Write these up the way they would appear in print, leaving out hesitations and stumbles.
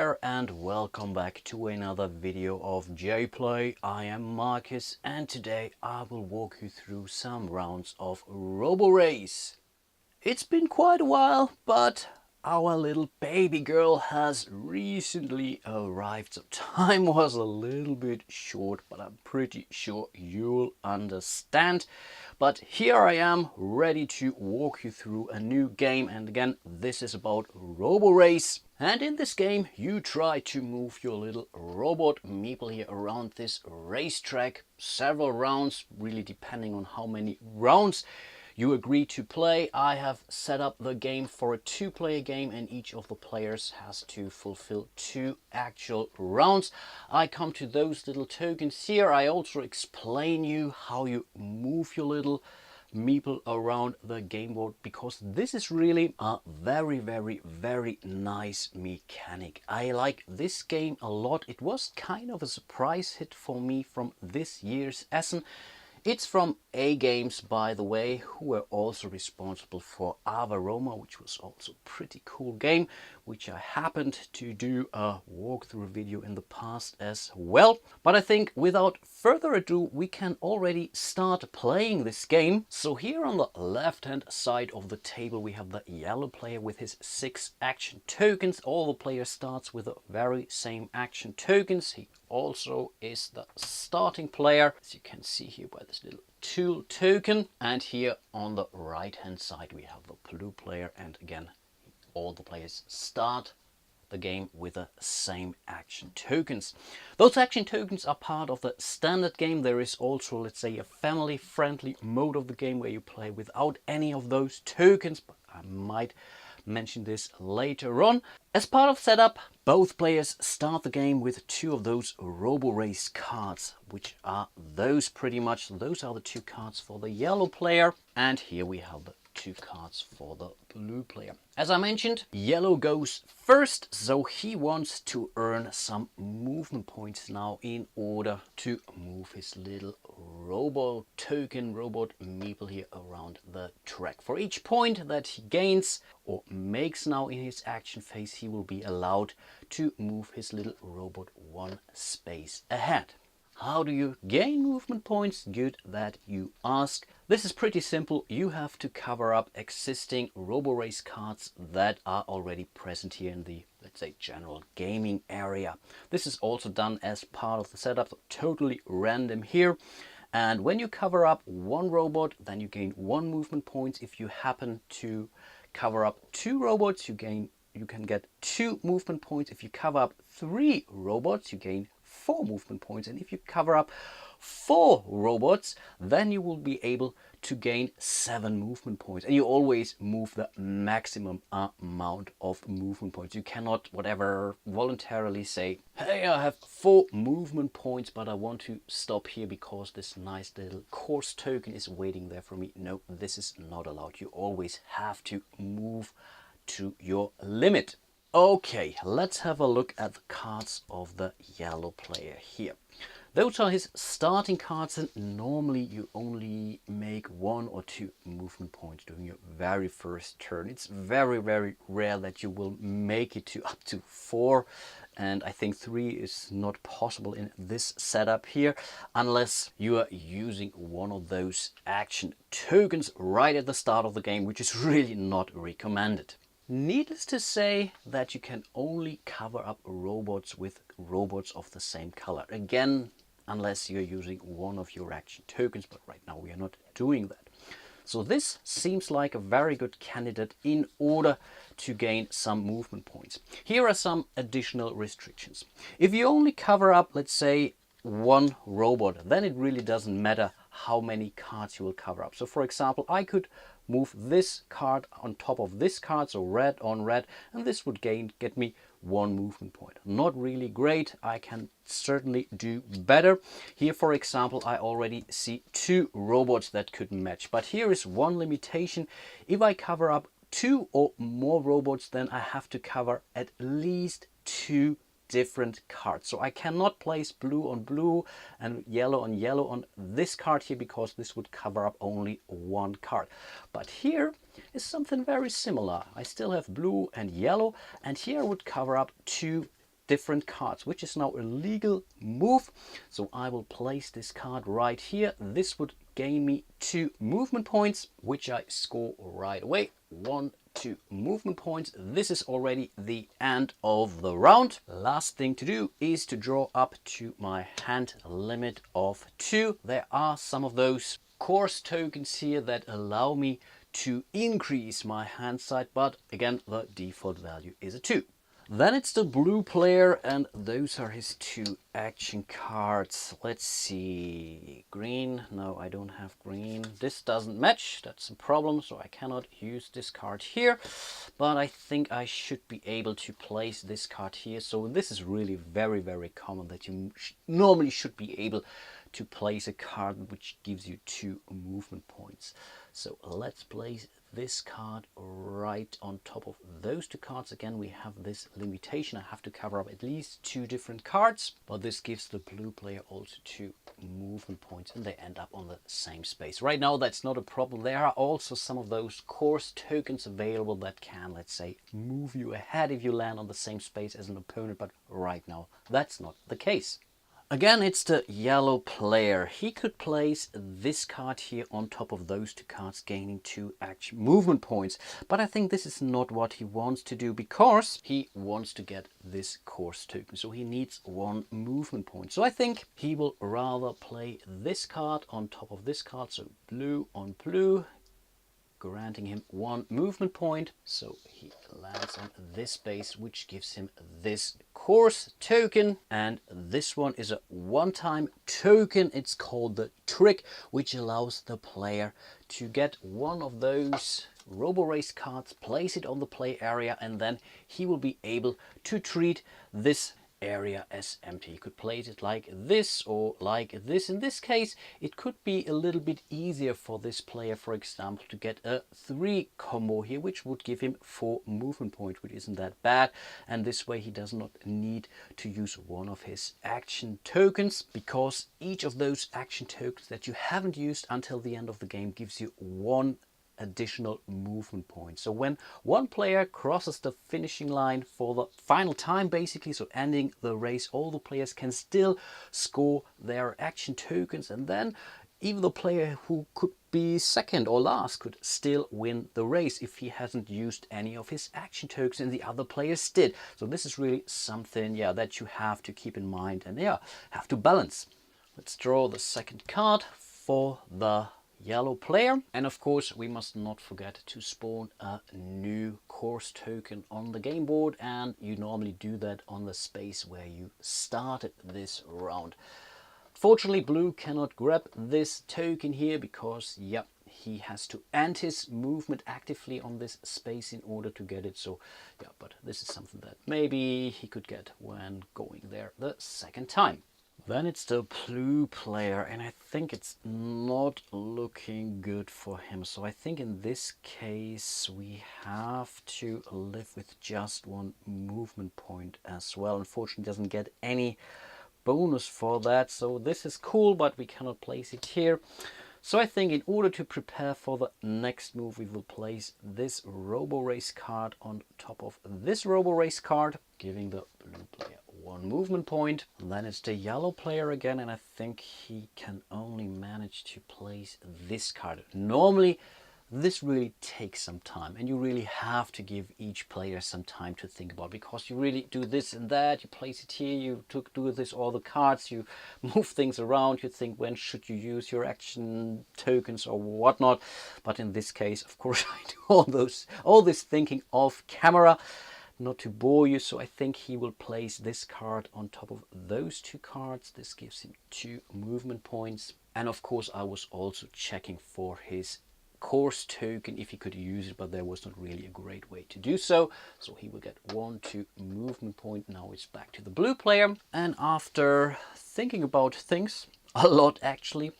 there and welcome back to another video of jPlay. I am Marcus and today I will walk you through some rounds of RoboRace. It's been quite a while, but our little baby girl has recently arrived, so time was a little bit short, but I'm pretty sure you'll understand. But here I am, ready to walk you through a new game, and again, this is about RoboRace. And in this game, you try to move your little robot meeple here around this racetrack. Several rounds, really depending on how many rounds you agree to play. I have set up the game for a two-player game and each of the players has to fulfill 2 actual rounds. I come to those little tokens here. I also explain you how you move your little meeple around the game board, because this is really a very nice mechanic. I like this game a lot. It was kind of a surprise hit for me from this year's Essen. It's from A Games, by the way, who were also responsible for Roma, which was also a pretty cool game, which I happened to do a walkthrough video in the past as well. But I think without further ado, we can already start playing this game. So here on the left-hand side of the table, we have the yellow player with his 6 action tokens. All the players starts with the very same action tokens. He also is the starting player, as you can see here by this little tool token. And here on the right hand side we have the blue player, and again all the players start the game with the same action tokens. Those action tokens are part of the standard game. There is also, let's say, a family friendly mode of the game where you play without any of those tokens, but I might mention this later on. As part of setup, both players start the game with 2 of those RoboRace cards, which are those pretty much. Those are the 2 cards for the yellow player, and here we have the 2 cards for the blue player. As I mentioned, yellow goes first, so he wants to earn some movement points now in order to move his little robot meeple here around the track. For each point that he gains or makes now in his action phase, he will be allowed to move his little robot 1 space ahead. How do you gain movement points? Good that you ask. This is pretty simple. You have to cover up existing RoboRace cards that are already present here in the, let's say, general gaming area. This is also done as part of the setup, so totally random here. And when you cover up 1 robot, then you gain 1 movement points. If you happen to cover up 2 robots, you can get 2 movement points. If you cover up 3 robots, you gain 4 movement points, and if you cover up 4 robots, then you will be able to gain 7 movement points. And you always move the maximum amount of movement points. You cannot voluntarily say, hey, I have 4 movement points, but I want to stop here because this nice little course token is waiting there for me. No, this is not allowed. You always have to move to your limit. Okay, let's have a look at the cards of the yellow player here. Those are his starting cards, and normally you only make 1 or 2 movement points during your very first turn. It's very rare that you will make it to up to 4, and I think 3 is not possible in this setup here, unless you are using one of those action tokens right at the start of the game, which is really not recommended. Needless to say that you can only cover up robots with robots of the same color. Again, unless you're using one of your action tokens, but right now we are not doing that. So this seems like a very good candidate in order to gain some movement points. Here are some additional restrictions. If you only cover up, let's say, 1 robot, then it really doesn't matter how many cards you will cover up. So for example, I could move this card on top of this card, so red on red, and this would get me 1 movement point. Not really great. I can certainly do better. Here, for example, I already see 2 robots that could match, but here is one limitation. If I cover up 2 or more robots, then I have to cover at least 2 different cards. So I cannot place blue on blue and yellow on this card here, because this would cover up only 1 card. But here is something very similar. I still have blue and yellow, and here I would cover up 2 different cards, which is now a legal move. So I will place this card right here. This would gain me 2 movement points, which I score right away. 1, 2 movement points. This is already the end of the round. Last thing to do is to draw up to my hand limit of 2. There are some of those course tokens here that allow me to increase my hand size, but again the default value is a 2. Then it's the blue player, and those are his 2 action cards. Let's see. Green. No, I don't have green. This doesn't match. That's a problem, so I cannot use this card here. But I think I should be able to place this card here. So this is really very, very common that you normally should be able to place a card which gives you 2 movement points. So let's place this card right on top of those 2 cards. Again, we have this limitation. I have to cover up at least 2 different cards, but this gives the blue player also 2 movement points, and they end up on the same space. Right now, that's not a problem. There are also some of those course tokens available that can, let's say, move you ahead if you land on the same space as an opponent, but right now, that's not the case. Again, it's the yellow player. He could place this card here on top of those 2 cards, gaining 2 action movement points. But I think this is not what he wants to do, because he wants to get this course token. So he needs 1 movement point. So I think he will rather play this card on top of this card. So blue on blue, granting him 1 movement point. So he lands on this space, which gives him this course token, and this one is a one-time token. It's called the trick, which allows the player to get one of those RoboRace cards, place it on the play area, and then he will be able to treat this area as empty. You could place it like this or like this. In this case, it could be a little bit easier for this player, for example, to get a 3 combo here, which would give him 4 movement points, which isn't that bad. And this way he does not need to use one of his action tokens, because each of those action tokens that you haven't used until the end of the game gives you 1 additional movement point. So when one player crosses the finishing line for the final time, basically, so ending the race, all the players can still score their action tokens, and then even the player who could be second or last could still win the race if he hasn't used any of his action tokens and the other players did. So this is really something, yeah, that you have to keep in mind and, yeah, have to balance. Let's draw the second card for the yellow player, and of course we must not forget to spawn a new course token on the game board, and you normally do that on the space where you started this round. Fortunately, blue cannot grab this token here because, yeah, he has to end his movement actively on this space in order to get it. So yeah, but this is something that maybe he could get when going there the second time. Then it's the blue player, and I think it's not looking good for him. So I think in this case we have to live with just 1 movement point as well. Unfortunately, doesn't get any bonus for that. So this is cool, but we cannot place it here. So I think in order to prepare for the next move, we will place this RoboRace card on top of this RoboRace card, giving the blue player 1 movement point. And then it's the yellow player again, and I think he can only manage to place this card. Normally, this really takes some time, and you really have to give each player some time to think about, because you really do this and that, you place it here, you do this, all the cards, you move things around, you think when should you use your action tokens or whatnot. But in this case, of course, I do all this thinking off camera, not to bore you. So I think he will place this card on top of those 2 cards. This gives him 2 movement points. And of course, I was also checking for his course token if he could use it, but there was not really a great way to do so. So he will get 1, 2 movement point. Now it's back to the blue player, and after thinking about things a lot, actually,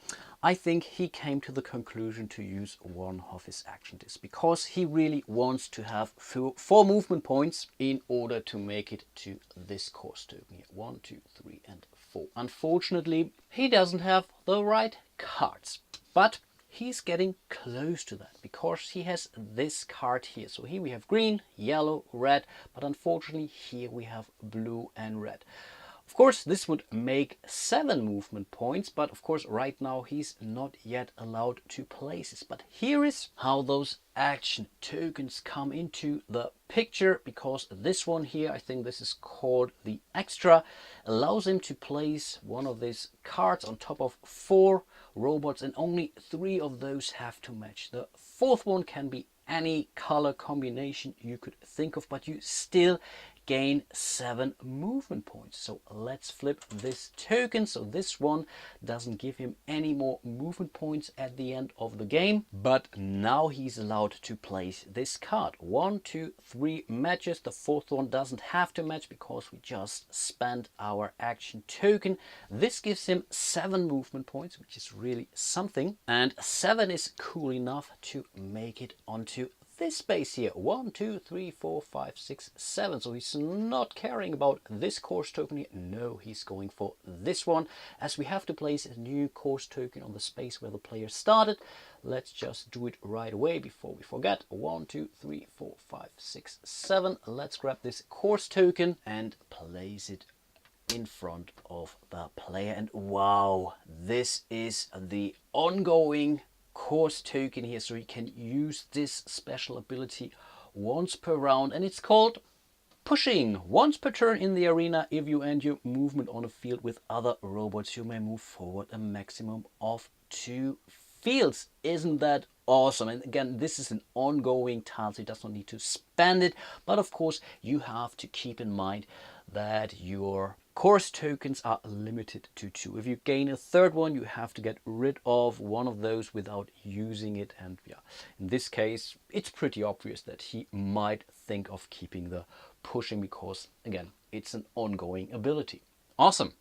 I think he came to the conclusion to use one of his action discs, because he really wants to have 4 movement points in order to make it to this course token here. 1, 2, 3 and 4. Unfortunately, he doesn't have the right cards, but he's getting close to that, because because he has this card here. So here we have green, yellow, red, but unfortunately here we have blue and red. Of course, this would make 7 movement points, but of course right now he's not yet allowed to place this. But here is how those action tokens come into the picture, because this one here, I think this is called the extra, allows him to place one of these cards on top of 4 robots, and only 3 of those have to match. The 4th one can be any color combination you could think of, but you still gain 7 movement points. So let's flip this token. So this one doesn't give him any more movement points at the end of the game, but now he's allowed to place this card. 1, 2, 3 matches. The 4th one doesn't have to match because we just spent our action token. This gives him 7 movement points, which is really something, and 7 is cool enough to make it onto this space here. 1, 2, 3, 4, 5, 6, 7. So he's not caring about this course token here. No, he's going for this one, as we have to place a new course token on the space where the player started. Let's just do it right away before we forget. 1, 2, 3, 4, 5, 6, 7. Let's grab this course token and place it in front of the player. And wow, this is the ongoing course token here, so you can use this special ability once per round, and it's called pushing. Once per turn in the arena, if you end your movement on a field with other robots, you may move forward a maximum of 2 fields. Isn't that awesome? And again, this is an ongoing task, so you does not need to spend it, but of course you have to keep in mind that your course tokens are limited to 2. If you gain a 3rd one, you have to get rid of one of those without using it. And yeah, in this case, it's pretty obvious that he might think of keeping the pushing because, again, it's an ongoing ability. Awesome.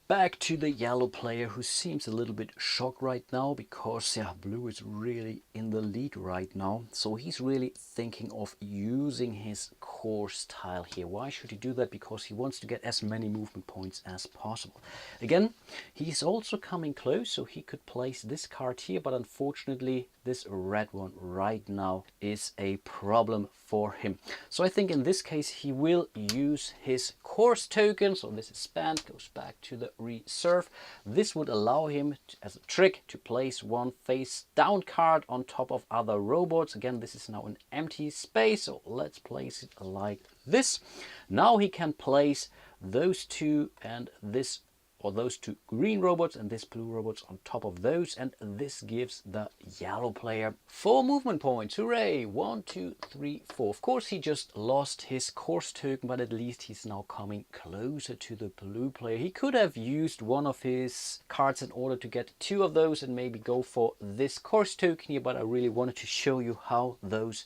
Back to the yellow player, who seems a little bit shocked right now because yeah, blue is really in the lead right now. So he's really thinking of using his course tile here. Why should he do that? Because he wants to get as many movement points as possible. Again, he's also coming close, so he could place this card here, but unfortunately this red one right now is a problem for him. So I think in this case he will use his course token. So this is spent, goes back to the reserve. This would allow him to, as a trick, to place one face down card on top of other robots. Again, this is now an empty space, so let's place it like this. Now he can place those 2 and this, or those 2 green robots and this blue robots on top of those, and this gives the yellow player 4 movement points. Hooray! 1, 2, 3, 4. Of course he just lost his course token, but at least he's now coming closer to the blue player. He could have used one of his cards in order to get 2 of those and maybe go for this course token here, but I really wanted to show you how those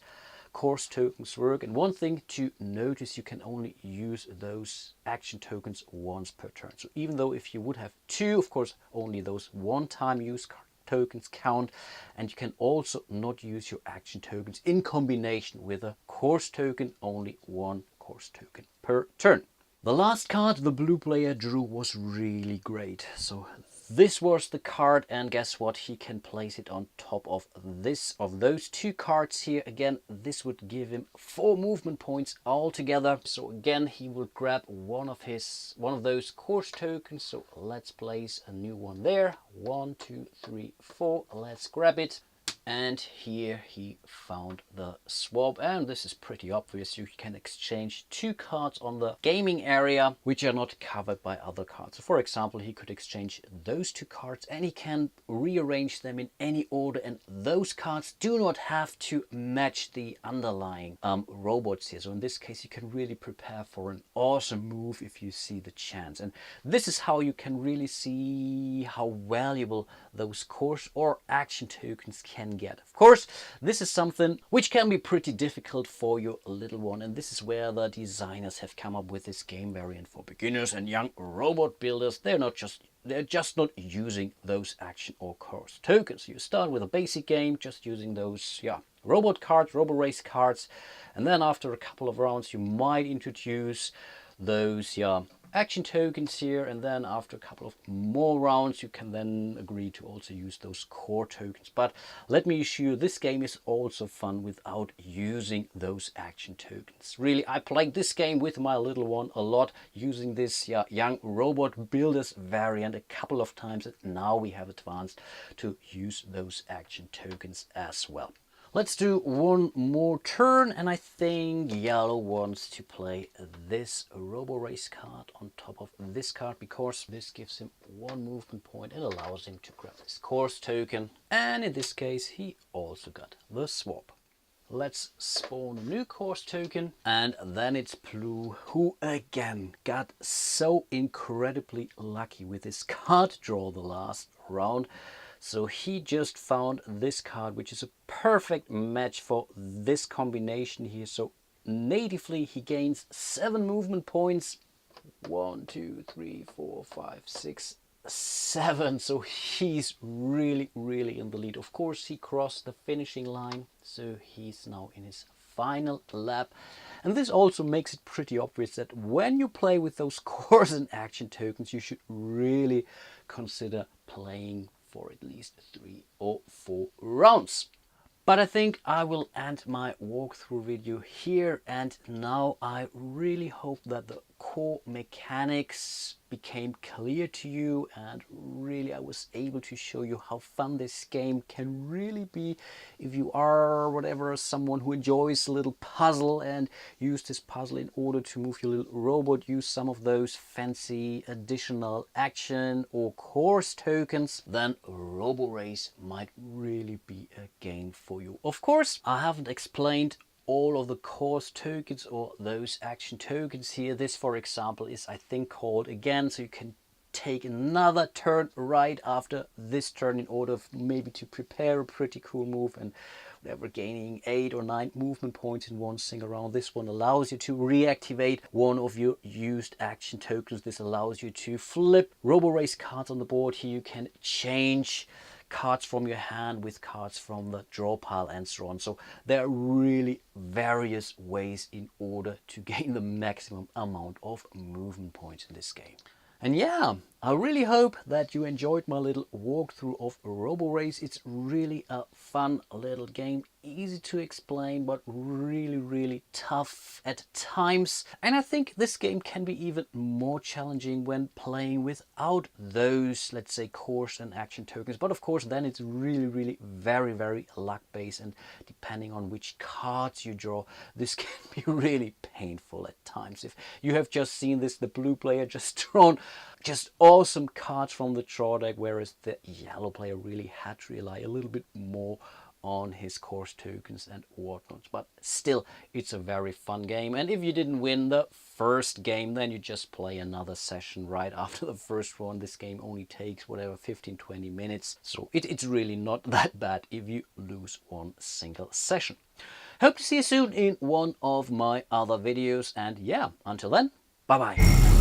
course tokens work. And one thing to notice, you can only use those action tokens once per turn. So even though if you would have 2, of course only those one-time use tokens count, and you can also not use your action tokens in combination with a course token, only 1 course token per turn. The last card the blue player drew was really great. So this was the card, and guess what? He can place it on top of this, of those 2 cards here. Again, this would give him 4 movement points altogether. So again, he will grab one of those course tokens. So let's place a new one there. 1, 2, 3, 4. Let's grab it. And here he found the swap, and this is pretty obvious. You can exchange 2 cards on the gaming area which are not covered by other cards. So for example, he could exchange those 2 cards and he can rearrange them in any order, and those cards do not have to match the underlying robots here. So in this case you can really prepare for an awesome move if you see the chance. And this is how you can really see how valuable those course or action tokens can get. Of course, this is something which can be pretty difficult for your little one, and this is where the designers have come up with this game variant for beginners and young robot builders. They're just not using those action or course tokens. You start with a basic game just using those robot cards, RoboRace cards, and then after a couple of rounds you might introduce those action tokens here, and then after a couple of more rounds you can then agree to also use those core tokens. But let me assure you, this game is also fun without using those action tokens. Really, I played this game with my little one a lot, using this young robot builders variant a couple of times, and now we have advanced to use those action tokens as well. Let's do one more turn, and I think yellow wants to play this RoboRace card on top of this card, because this gives him one movement point and allows him to grab this course token. And in this case, he also got the swap. Let's spawn a new course token, and then it's Blue, who again got so incredibly lucky with his card draw the last round. So he just found this card, which is a perfect match for this combination here. So natively he gains 7 movement points. 1, 2, 3, 4, 5, 6, 7. So he's really in the lead. Of course, he crossed the finishing line, so he's now in his final lap. And this also makes it pretty obvious that when you play with those course and action tokens, you should really consider playing for at least 3 or 4 rounds. But I think I will end my walkthrough video here, and now I really hope that the core mechanics became clear to you, and really I was able to show you how fun this game can really be if you are whatever someone who enjoys a little puzzle and use this puzzle in order to move your little robot, use some of those fancy additional action or course tokens, then RoboRace might really be a game for you. Of course, I haven't explained all of the course tokens or those action tokens here. This, for example, is I think called again, so you can take another turn right after this turn in order maybe to prepare a pretty cool move, and whatever, gaining 8 or 9 movement points in one single round. This one allows you to reactivate one of your used action tokens. This allows you to flip RoboRace cards on the board. Here you can change cards from your hand with cards from the draw pile and so on. So there are really various ways in order to gain the maximum amount of movement points in this game. And yeah, I really hope that you enjoyed my little walkthrough of RoboRace. It's really a fun little game, easy to explain, but really tough at times. And I think this game can be even more challenging when playing without those, let's say, course and action tokens. But of course, then it's really very luck based, and depending on which cards you draw, this can be really painful at times. If you have just seen this, the blue player just drawn just awesome cards from the draw deck, whereas the yellow player really had to rely a little bit more on his course tokens and whatnot. But still, it's a very fun game. And if you didn't win the first game, then you just play another session right after the first one. This game only takes whatever 15-20 minutes, so it's really not that bad if you lose one single session. Hope to see you soon in one of my other videos, and yeah, until then, bye bye.